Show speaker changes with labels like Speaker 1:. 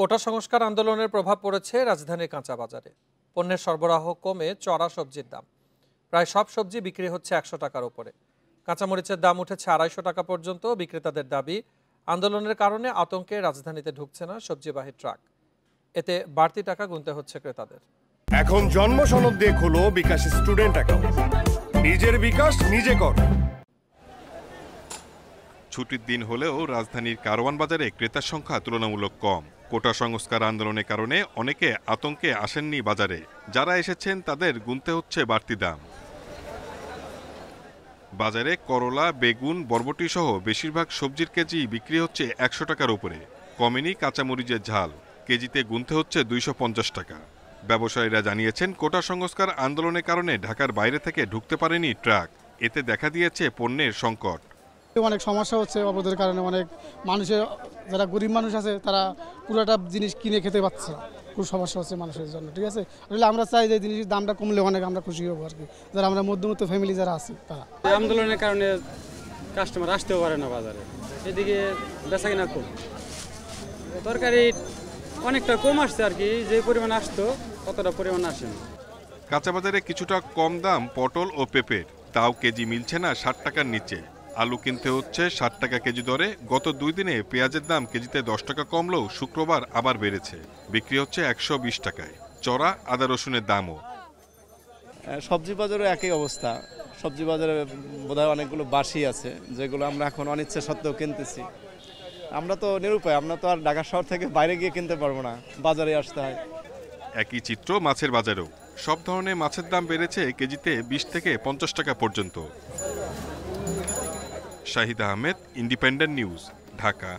Speaker 1: কোটা সংস্কার আন্দোলনের প্রভাব পড়েছে রাজধানীর কাঁচা বাজারে। পণ্যের সরবরাহ কমে চড়া সবজির দাম। প্রায় সব সবজি বিক্রি হচ্ছে 100 টাকার উপরে। কাঁচামরিচের দাম উঠেছে 250 টাকা পর্যন্ত। বিক্রেতাদের দাবি, আন্দোলনের কারণে আতঙ্কে রাজধানীতে ঢুকছে না সবজিবাহী ট্রাক। এতে বাড়তি টাকা গুনতে হচ্ছে ক্রেতাদের।
Speaker 2: এখন জন্ম সনদ দিয়ে খোলো বিকাশ স্টুডেন্ট অ্যাকাউন্ট। নিজের বিকাশ নিজে কর।
Speaker 3: ছুটির দিন হলেও রাজধানীর কারওয়ান বাজারে ক্রেতার সংখ্যা তুলনামূলক কম। কোটা সংস্কার আন্দোলনের কারণে অনেকে আতঙ্কে আসেননি বাজারে। যারা এসেছেন তাদের গুনতে হচ্ছে বাড়তি দাম। বাজারে করলা, বেগুন, বরবটি সহ বেশিরভাগ সবজির কেজি বিক্রি হচ্ছে 100 টাকার উপরে। কমেনি কাঁচামরিচের ঝাল, কেজিতে গুনতে হচ্ছে 250 টাকা। ব্যবসায়ীরা জানিয়েছেন, কোটা সংস্কার আন্দোলনের কারণে ঢাকার বাইরে থেকে ঢুকতে পারেনি ট্রাক। এতে দেখা দিয়েছে পণ্যের সংকট।
Speaker 4: অনেক সমস্যা হচ্ছে অবরোধের কারণে। অনেক মানুষের, যারা গরিব মানুষ আছে, তারা পুরোটা জিনিস কিনে খেতে পারছে না। খুব সমস্যা হচ্ছে মানুষের জন্য। ঠিক আছে, আসলে আমরা চাই যে জিনিসের দামটা কমলে অনেক আমরা খুশি হবো আর কি, যারা আমরা মধ্যবিত্ত ফ্যামিলি যারা আছি তারা।
Speaker 5: আন্দোলনের কারণে কাস্টমার আসতেও পারে না বাজারে, এদিকে বেচা কিনা কম। তরকারি অনেকটা কম আসছে আর কি, যে পরিমাণ আসতো ততটা পরিমাণ আসে না।
Speaker 3: কাঁচা বাজারে কিছুটা কম দাম পটল ও পেঁপের, তাও কেজি মিলছে না 60 টাকার নিচে। আলু কিনতে হচ্ছে 60 টাকা কেজি দরে। গত 2 দিনে পেঁয়াজের দাম কেজিতে 10 টাকা কমলেও শুক্রবার আবার বেড়েছে, বিক্রি হচ্ছে 120 টাকায়। চড়া আদা রসুনের দামও।
Speaker 6: সবজি বাজারও একই অবস্থা। সবজি বাজারে বোধহয় অনেকগুলো বাসি আছে, যেগুলো আমরা এখন অনিচ্ছা সত্ত্বেও কিনতেছি। আমরা তো নিরুপায়, আমরা তো আর ঢাকা শহর থেকে বাইরে গিয়ে কিনতে পারবো না, বাজারে আসতে হয়।
Speaker 3: একই চিত্র মাছের বাজারেও। সব ধরনের মাছের দাম বেড়েছে কেজিতে 20 থেকে 50 টাকা পর্যন্ত। Shahid Ahmed, independent news, Dhaka.